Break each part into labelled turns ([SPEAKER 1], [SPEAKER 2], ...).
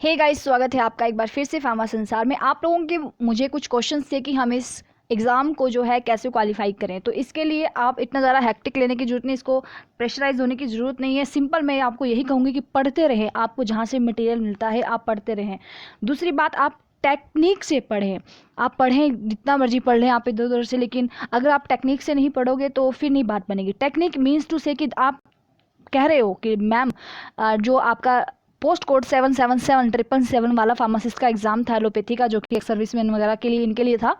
[SPEAKER 1] Hey guys, स्वागत है आपका एक बार फिर से फार्मा संसार में। आप लोगों के मुझे कुछ क्वेश्चंस थे कि हम इस एग्ज़ाम को जो है कैसे क्वालिफाई करें। तो इसके लिए आप इतना ज़्यादा हेक्टिक लेने की ज़रूरत नहीं, इसको प्रेशराइज होने की ज़रूरत नहीं है। सिंपल मैं आपको यही कहूँगी कि पढ़ते रहें, आपको जहाँ से मटेरियल मिलता है आप पढ़ते रहें। दूसरी बात, आप टेक्निक से पढ़ें। आप पढ़ें, जितना मर्जी पढ़ लें आप इधर उधर से, लेकिन अगर आप टेक्निक से नहीं पढ़ोगे तो फिर नहीं बात बनेगी। टेक्निक मीन्स टू से कि आप कह रहे हो कि मैम जो आपका पोस्ट कोड 777 वाला फार्मासिस्ट का एग्ज़ाम था एलोपैथी का, जो कि एक सर्विसमैन वगैरह के लिए इनके लिए था,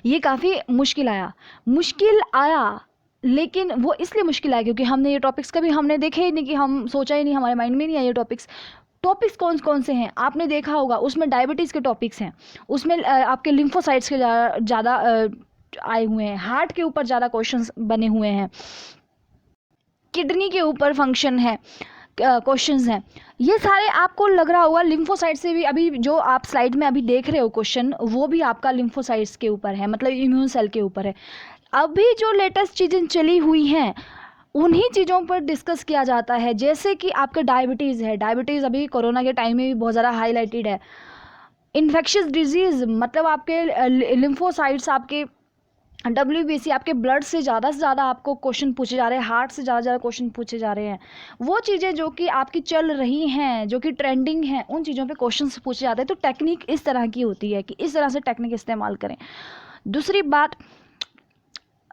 [SPEAKER 1] ये काफ़ी मुश्किल आया। लेकिन वो इसलिए मुश्किल आया क्योंकि हमने ये टॉपिक्स कभी हमने देखे ही नहीं, कि हम सोचा ही नहीं, हमारे माइंड में नहीं आया ये टॉपिक्स कौन कौन से हैं आपने देखा होगा। उसमें डायबिटीज़ के टॉपिक्स हैं, उसमें आपके लिम्फोसाइट्स के ज़्यादा आए हुए हैं, हार्ट के ऊपर ज़्यादा क्वेश्चंस बने हुए हैं, किडनी के ऊपर फंक्शन है क्वेश्चंस हैं। ये सारे आपको लग रहा होगा लिम्फोसाइट से भी। अभी जो आप स्लाइड में अभी देख रहे हो क्वेश्चन, वो भी आपका लिम्फोसाइट्स के ऊपर है, मतलब इम्यून सेल के ऊपर है। अभी जो लेटेस्ट चीज़ें चली हुई हैं उन्हीं चीज़ों पर डिस्कस किया जाता है। जैसे कि आपका डायबिटीज़ है, डायबिटीज़ अभी कोरोना के टाइम में भी बहुत ज़्यादा हाईलाइटेड है। इन्फेक्शियस डिजीज़, मतलब आपके लिम्फोसाइट्स, आपके WBC, आपके ब्लड से ज़्यादा आपको क्वेश्चन पूछे जा रहे हैं, हार्ट से ज़्यादा क्वेश्चन पूछे जा रहे हैं। वो चीज़ें जो कि आपकी चल रही हैं, जो कि ट्रेंडिंग हैं, उन चीज़ों पे क्वेश्चंस पूछे जाते हैं। तो टेक्निक इस तरह की होती है कि इस तरह से टेक्निक इस्तेमाल करें। दूसरी बात,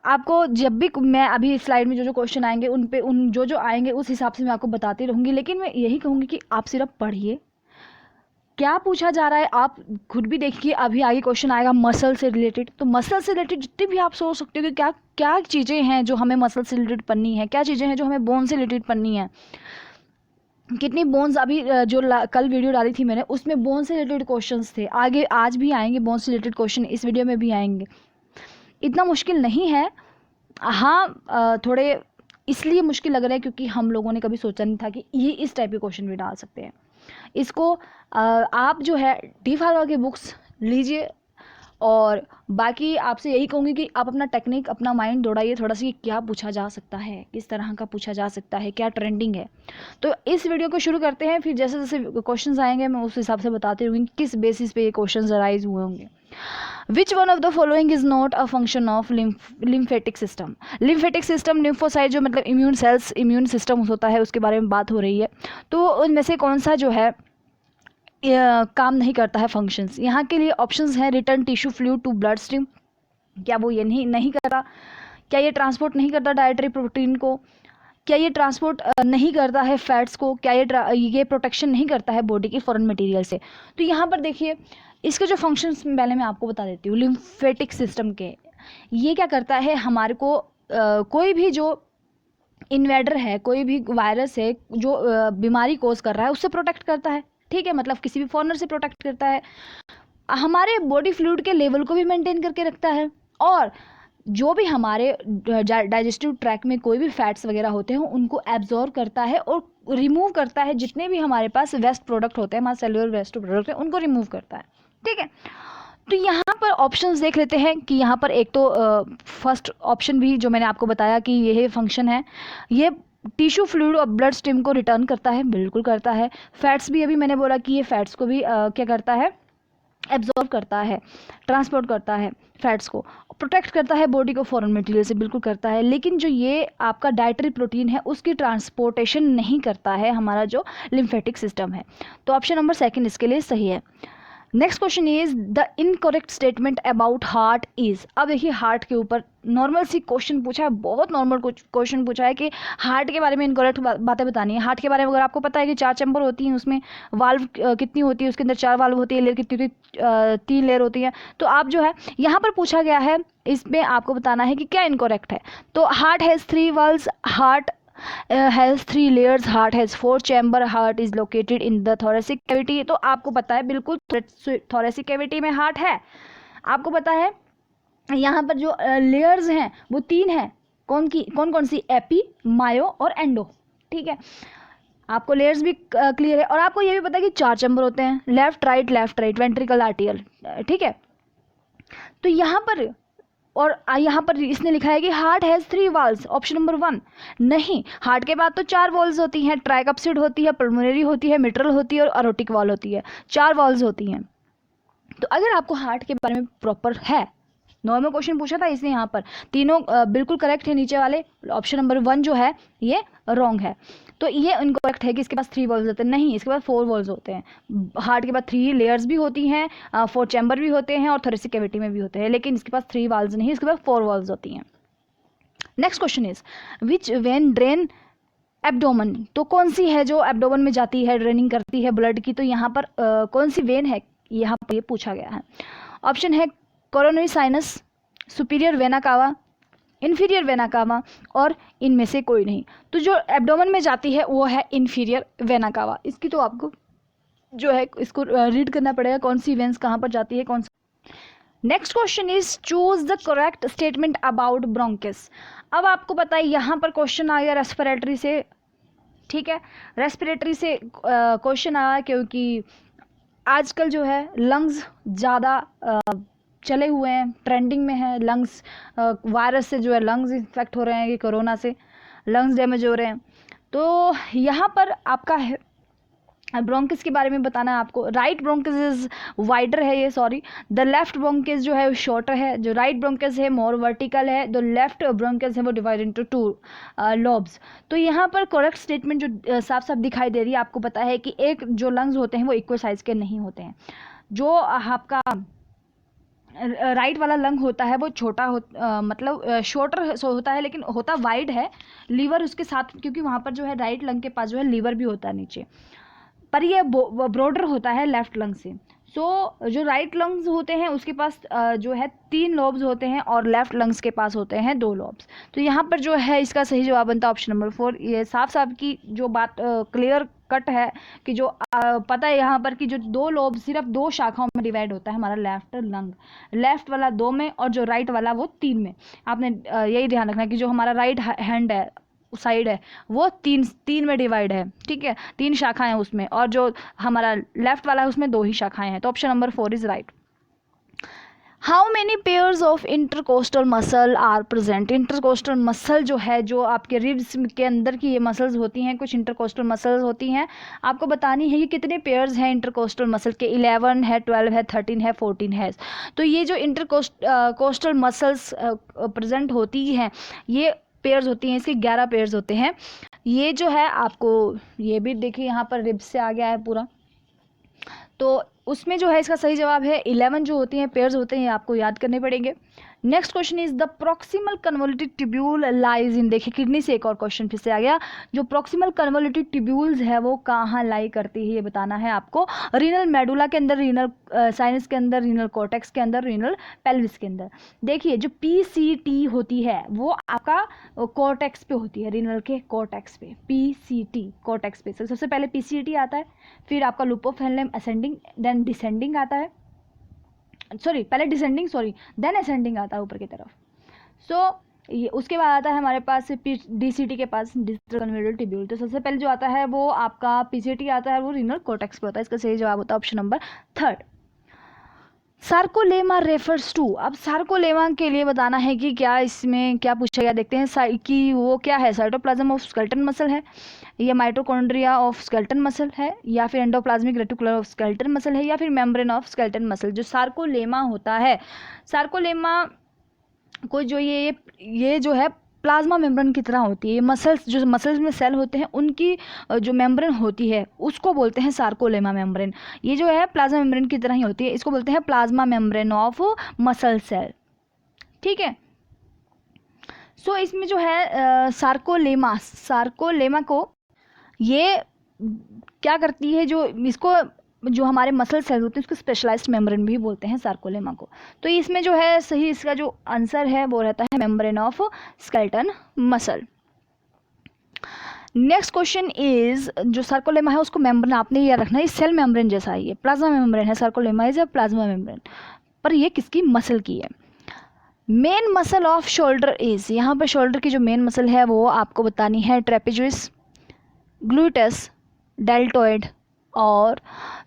[SPEAKER 1] आपको जब भी मैं अभी स्लाइड में जो क्वेश्चन आएंगे उन जो आएंगे उस हिसाब से मैं आपको बताती रहूँगी। लेकिन मैं यही कहूँगी कि आप सिर्फ पढ़िए, क्या पूछा जा रहा है आप खुद भी देखिए। अभी आगे क्वेश्चन आएगा मसल से रिलेटेड, तो मसल से रिलेटेड जितनी भी आप सोच सकते हो कि क्या क्या चीज़ें हैं जो हमें मसल से रिलेटेड पढ़नी है, क्या चीज़ें हैं जो हमें बोन से रिलेटेड पढ़नी है। कितनी बोन्स, अभी जो कल वीडियो डाली थी मैंने, उसमें बोन से रिलेटेड क्वेश्चंस थे। आगे आज भी आएंगे बोन से रिलेटेड क्वेश्चन, इस वीडियो में भी आएंगे। इतना मुश्किल नहीं है। हाँ, थोड़े इसलिए मुश्किल लग रहा है क्योंकि हम लोगों ने कभी सोचा नहीं था कि ये इस टाइप के क्वेश्चन भी डाल सकते हैं। इसको आप जो है डी फार्मा की बुक्स लीजिए, और बाकी आपसे यही कहूँगी कि आप अपना टेक्निक, अपना माइंड दौड़ाइए थोड़ा सा कि क्या पूछा जा सकता है, किस तरह का पूछा जा सकता है, क्या ट्रेंडिंग है। तो इस वीडियो को शुरू करते हैं, फिर जैसे जैसे क्वेश्चंस आएंगे मैं उस हिसाब से बताती रहूँगी किस बेसिस पे ये क्वेश्चंस अराइज हुए होंगे। Which one of the following is not a function of lymphatic system. Lymphatic system, lymphocyte जो मतलब इम्यून सेल्स, इम्यून सिस्टम होता है, उसके बारे में बात हो रही है। तो उनमें से कौन सा जो है काम नहीं करता है, फंक्शंस। यहाँ के लिए ऑप्शंस हैं, return tissue fluid to blood stream, क्या वो ये नहीं करता? क्या ये ट्रांसपोर्ट नहीं करता डाइटरी प्रोटीन को? क्या ये ट्रांसपोर्ट नहीं करता है फैट्स को? क्या ये प्रोटेक्शन नहीं करता है बॉडी की फॉरेन मटेरियल से? तो यहाँ पर देखिए, इसके जो फंक्शंस पहले मैं आपको बता देती हूँ। लिम्फेटिक सिस्टम के ये क्या करता है, हमारे को कोई भी जो इन्वेडर है, कोई भी वायरस है जो बीमारी कोज कर रहा है, उससे प्रोटेक्ट करता है। ठीक है, मतलब किसी भी फॉरेनर से प्रोटेक्ट करता है, हमारे बॉडी फ्लूइड के लेवल को भी मेंटेन करके रखता है, और जो भी हमारे डाइजेस्टिव ट्रैक में कोई भी फैट्स वगैरह होते हैं उनको एब्जॉर्ब करता है और रिमूव करता है। जितने भी हमारे पास वेस्ट प्रोडक्ट होते हैं, हमारे सेलुलर वेस्ट प्रोडक्ट है, उनको रिमूव करता है। ठीक है, तो यहाँ पर ऑप्शंस देख लेते हैं कि यहाँ पर एक तो फर्स्ट ऑप्शन भी जो मैंने आपको बताया कि ये फंक्शन है, ये टिश्यू फ्लूइड और ब्लड स्ट्रीम को रिटर्न करता है, बिल्कुल करता है। फैट्स भी अभी मैंने बोला कि ये फैट्स को भी क्या करता है, एब्जॉर्ब करता है, ट्रांसपोर्ट करता है फैट्स को, प्रोटेक्ट करता है बॉडी को फॉरेन मटेरियल से, बिल्कुल करता है। लेकिन जो ये आपका डाइटरी प्रोटीन है उसकी ट्रांसपोर्टेशन नहीं करता है हमारा जो लिम्फेटिक सिस्टम है। तो ऑप्शन नंबर सेकंड इसके लिए सही है। Next question is the incorrect statement about heart is. अब देखिए, हार्ट के ऊपर नॉर्मल सी क्वेश्चन पूछा है, बहुत नॉर्मल क्वेश्चन पूछा है कि हार्ट के बारे में इनकरेक्ट बातें बतानी है। हार्ट के बारे में अगर आपको पता है कि 4 चैम्बर होती हैं, उसमें वाल्व कितनी होती है, उसके अंदर 4 वाल्व होती है, लेयर कितनी होती है, 3 लेयर होती है। तो आप जो है यहाँ पर पूछा गया है, इसमें आपको बताना है कि क्या इनकरेक्ट है। तो heart has 3 valves, heart has 3 layers, heart has 4 chamber, heart is located in the thoracic cavity। तो आपको पता है बिल्कुल thoracic cavity में हार्ट है। आपको पता है यहाँ पर जो लेयर्स हैं वो 3 हैं, कौन कौन सी, एपी, मायो और एंडो। ठीक है, आपको लेयर्स भी क्लियर है, और आपको ये भी पता है कि 4 चैम्बर होते हैं, लेफ्ट राइट वेंट्रिकल आर्टियल। ठीक है, तो यहाँ पर और यहाँ पर इसने लिखा है कि heart has 3 walls, option number 1। नहीं, हार्ट के बाद तो 4 वॉल्स होती हैं, ट्राइकप्सिड होती है, पल्मोनरी होती है, मिट्रल होती है और अरोटिक वॉल होती है, 4 वॉल्स होती हैं। तो अगर आपको हार्ट के बारे में प्रॉपर है, नॉर्मल क्वेश्चन पूछा था इसने, यहाँ पर तीनों बिल्कुल करेक्ट है, नीचे वाले ऑप्शन नंबर 1 जो है ये रॉन्ग है। तो ये इनकरेक्ट है कि इसके पास 3 वॉल्स होते हैं, नहीं, इसके पास 4 वॉल्स होते हैं। हार्ट के बाद 3 लेयर्स भी होती हैं, 4 चैम्बर भी होते हैं और थोरेसिक कैविटी में भी होते हैं, लेकिन इसके पास 3 वॉल्स नहीं, इसके पास 4 वॉल्स होती हैं। Next question is which when drain abdomen, तो कौन सी है जो एब्डोमन में जाती है, ड्रेनिंग करती है ब्लड की, तो यहाँ पर कौन सी वेन है, यहाँ पर ये पूछा गया है। ऑप्शन है coronary sinus, superior vena cava, inferior vena cava और इनमें से कोई नहीं। तो जो एब्डोमन में जाती है वो है इन्फीरियर वेना कावा। इसकी तो आपको जो है इसको रीड करना पड़ेगा, कौन सी वेन्स कहाँ पर जाती है, कौन सा। Next question is choose the correct statement about bronchus. अब आपको पता है यहाँ पर क्वेश्चन आ गया रेस्पिरेटरी से, ठीक है, रेस्पिरेटरी से क्वेश्चन आया क्योंकि आजकल जो है लंग्स ज़्यादा चले हुए हैं, ट्रेंडिंग में है। लंग्स वायरस से जो है लंग्स इन्फेक्ट हो रहे हैं, कि कोरोना से लंग्स डैमेज हो रहे हैं। तो यहाँ पर आपका है ब्रोंकिस के बारे में बताना है आपको। राइट ब्रोंकिस इज वाइडर है ये, सॉरी, द लेफ्ट ब्रोंकिस जो है वो शॉर्टर है। जो राइट ब्रोंकिस है मोर वर्टिकल है, जो लेफ्ट ब्रोंकिस है वो डिवाइड इनटू 2 लॉब्स। तो यहाँ पर करेक्ट स्टेटमेंट जो साफ साफ दिखाई दे रही है, आपको पता है कि एक जो लंग्स होते हैं वो इक्वल साइज के नहीं होते हैं। जो आपका राइट वाला लंग होता है वो छोटा मतलब शॉर्टर होता है, लेकिन होता वाइड है, लीवर उसके साथ, क्योंकि वहाँ पर जो है राइट लंग के पास जो है लीवर भी होता है नीचे, पर ये ब्रॉडर होता है लेफ्ट लंग से। सो जो राइट लंग्स होते हैं उसके पास जो है 3 लॉब्स होते हैं और लेफ्ट लंग्स के पास होते हैं 2 लॉब्स। तो यहाँ पर जो है इसका सही जवाब बनता है ऑप्शन नंबर 4। ये साफ साफ की जो बात क्लियर कट है कि जो पता है यहाँ पर कि जो 2 लोब सिर्फ 2 शाखाओं में डिवाइड होता है हमारा लेफ्ट लंग, लेफ्ट वाला 2 में और जो राइट वाला वो 3 में। आपने यही ध्यान रखना कि जो हमारा राइट हैंड है साइड है वो 3 में डिवाइड है, ठीक है, 3 शाखाएं हैं उसमें, और जो हमारा लेफ्ट वाला है उसमें 2 ही शाखाएं हैं। तो option number 4 is right. How many pairs of intercostal muscle are present. Intercostal muscle जो है, जो आपके रिब्स के अंदर की ये मसल्स होती हैं, कुछ इंटरकोस्टल मसल्स होती हैं, आपको बतानी है कि कितने पेयर्स हैं इंटरकोस्टल मसल के। 11 है, 12 है, 13 है, 14 है। तो ये जो इंटरकोस्टल मसल्स प्रेजेंट होती हैं, ये पेयर्स होती हैं, इसके 11 पेयर्स होते हैं। ये जो है आपको ये भी देखिए यहाँ पर रिब्स से आ गया है पूरा, तो उसमें जो है इसका सही जवाब है 11 जो होती हैं पेयर्स होते हैं, आपको याद करने पड़ेंगे। Next question is the proximal convoluted tubule lies in. देखिए किडनी से एक और क्वेश्चन फिर से आ गया। जो प्रॉक्सिमल कन्वोल्यूटिव ट्यूब्यूल्स है वो कहाँ लाई करती है, ये बताना है आपको। रीनल मेडुला के अंदर, रीनल साइनस के अंदर, रीनल कॉर्टेक्स के अंदर, रीनल पेल्विस के अंदर। देखिए जो PCT होती है वो आपका कॉर्टेक्स पे होती है, रीनल के कॉर्टेक्स पे, PCT कॉर्टेक्स पे। सबसे पहले PCT आता है, फिर आपका loop of Henle ascending then descending आता है, सॉरी पहले डिसेंडिंग सॉरी देन असेंडिंग आता है ऊपर की तरफ। सो ये उसके बाद आता है हमारे पास DCT के पास, डिस्टल कन्वोल्यूटिव ट्यूब्यूल। तो सबसे पहले जो आता है वो आपका PCT आता है, वो रीनल कॉर्टेक्स पे होता है। इसका सही जवाब होता है option number 3। Sarcolemma refers to. अब सार्कोलेमा के लिए बताना है कि क्या इसमें क्या पूछा गया, देखते हैं कि वो क्या है। साइटोप्लाज्म ऑफ स्केलेटन मसल है, या माइटोकॉन्ड्रिया ऑफ स्केलेटन मसल है, या फिर endoplasmic reticular of skeleton muscle है, या फिर मेम्ब्रेन ऑफ स्केलेटन मसल। जो सार्कोलेमा होता है, सार्कोलेमा को जो ये जो है प्लाज्मा मेम्ब्रेन की तरह होती है। ये मसल्स, जो मसल्स में सेल होते हैं उनकी जो मेम्ब्रेन होती है उसको बोलते हैं सार्कोलेमा मेम्ब्रेन। ये जो है प्लाज्मा मेम्ब्रेन की तरह ही होती है, इसको बोलते हैं plasma membrane of muscle cell, ठीक है। सो इसमें जो है सार्कोलेमा को ये क्या करती है, जो इसको जो हमारे मसल सेल होते हैं उसको स्पेशलाइज्ड मेम्ब्रेन भी बोलते हैं सार्कोलेमा को। तो इसमें जो है सही इसका जो आंसर है वो रहता है membrane of skeleton muscle. Next question is जो सार्कोलेमा है उसको मेम्ब्रेन आपने याद रखना है, सेल मेम्ब्रेन जैसा है, ये प्लाज्मा मेम्ब्रेन है। Sarcolemma is a plasma membrane, पर ये किसकी मसल की है। Main muscle off shoulder is, यहाँ पर शोल्डर की जो मेन मसल है वो आपको बतानी है ट्रेपेजोइस, ग्लूटस, डेल्टोइड और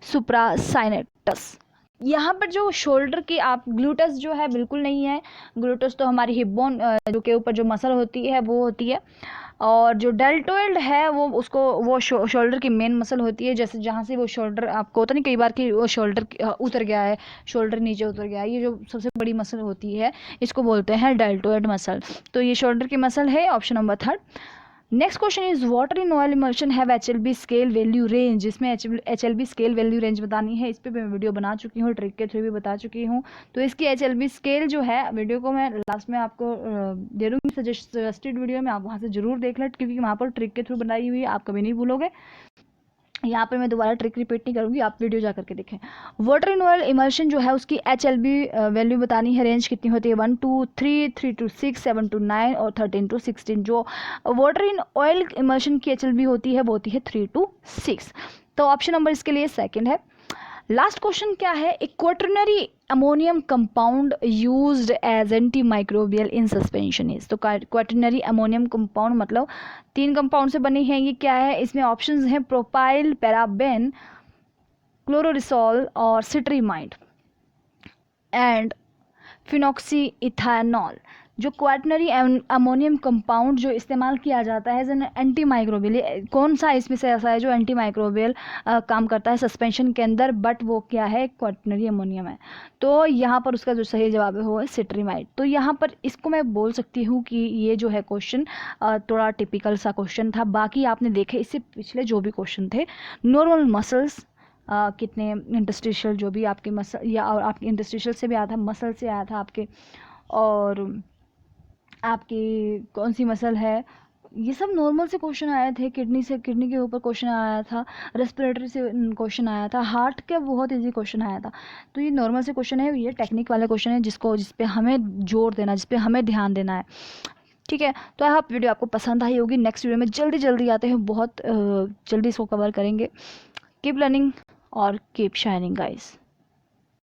[SPEAKER 1] सुप्रासाइनेटस। यहाँ पर जो शोल्डर की आप ग्लूटस जो है बिल्कुल नहीं है, ग्लूटस तो हमारी हिप बोन जो के ऊपर जो मसल होती है वो होती है, और जो डेल्टोइड है वो शोल्डर की मेन मसल होती है, जैसे जहाँ से वो शोल्डर आपको होता नहीं कई बार कि वो शोल्डर उतर गया है, शोल्डर नीचे उतर गया है, ये जो सबसे बड़ी मसल होती है इसको बोलते हैं डेल्टोइड मसल। तो ये शोल्डर की मसल है, option number 3। Next question is water in oil emulsion have HLB scale value range. इसमें HLB स्केल वैल्यू रेंज बतानी है, इस पे मैं वीडियो बना चुकी हूँ, ट्रिक के थ्रू भी बता चुकी हूँ। तो इसकी HLB स्केल जो है वीडियो को मैं लास्ट में आपको दे दूँगी सजेस्टेड वीडियो में, आप वहाँ से जरूर देख लें, क्योंकि वहाँ पर ट्रिक के थ्रू बनाई हुई है, आप कभी नहीं भूलोगे। यहाँ पे मैं दोबारा ट्रिक रिपीट नहीं करूँगी, आप वीडियो जा करके देखें। वाटर इन ऑयल इमल्शन जो है उसकी HLB वैल्यू बतानी है, रेंज कितनी होती है 1 to 3, 3 to 6, 7 to 9 और 13 to 16। जो वाटर इन ऑयल इमल्शन की HLB होती है वो होती है 3 to 6। तो ऑप्शन नंबर इसके लिए सेकंड है। लास्ट क्वेश्चन क्या है, एक quaternary ammonium compound used as antimicrobial in suspension is. तो क्वाटरनरी अमोनियम कंपाउंड मतलब 3 कंपाउंड से बनी है, ये क्या है, इसमें ऑप्शंस हैं प्रोपाइल, पैराबेन, क्लोरोरिसोल और सिट्रीमाइड एंड फिनॉक्सी इथानॉल। जो क्वाटरनरी अमोनियम कंपाउंड जो इस्तेमाल किया जाता है एज एन एंटी माइक्रोबियल, कौन सा इसमें से ऐसा है जो एंटी माइक्रोबियल काम करता है सस्पेंशन के अंदर, बट वो क्या है, क्वाटरनरी अमोनियम है। तो यहाँ पर उसका जो सही जवाब है वो है सिट्रीमाइड। तो यहाँ पर इसको मैं बोल सकती हूँ कि ये जो है क्वेश्चन थोड़ा टिपिकल सा क्वेश्चन था। बाकी आपने देखे इससे पिछले जो भी क्वेश्चन थे, नॉर्मल मसल्स कितने, इंटरस्टिशियल जो भी आपके मसल या और आपके इंटरस्टिशियल से भी आया था, मसल से आया था आपके, और आपकी कौन सी मसल है, ये सब नॉर्मल से क्वेश्चन आए थे। किडनी से, किडनी के ऊपर क्वेश्चन आया था, रेस्पिरेटरी से क्वेश्चन आया था, हार्ट का बहुत इजी क्वेश्चन आया था। तो ये नॉर्मल से क्वेश्चन है, ये टेक्निक वाले क्वेश्चन है जिस पे हमें जोर देना, जिस पे हमें ध्यान देना है। ठीक है, तो आई होप वीडियो आपको पसंद आई होगी। नेक्स्ट वीडियो में जल्दी आते हैं, बहुत जल्दी इसको कवर करेंगे। कीप लर्निंग और कीप शाइनिंग गाइस।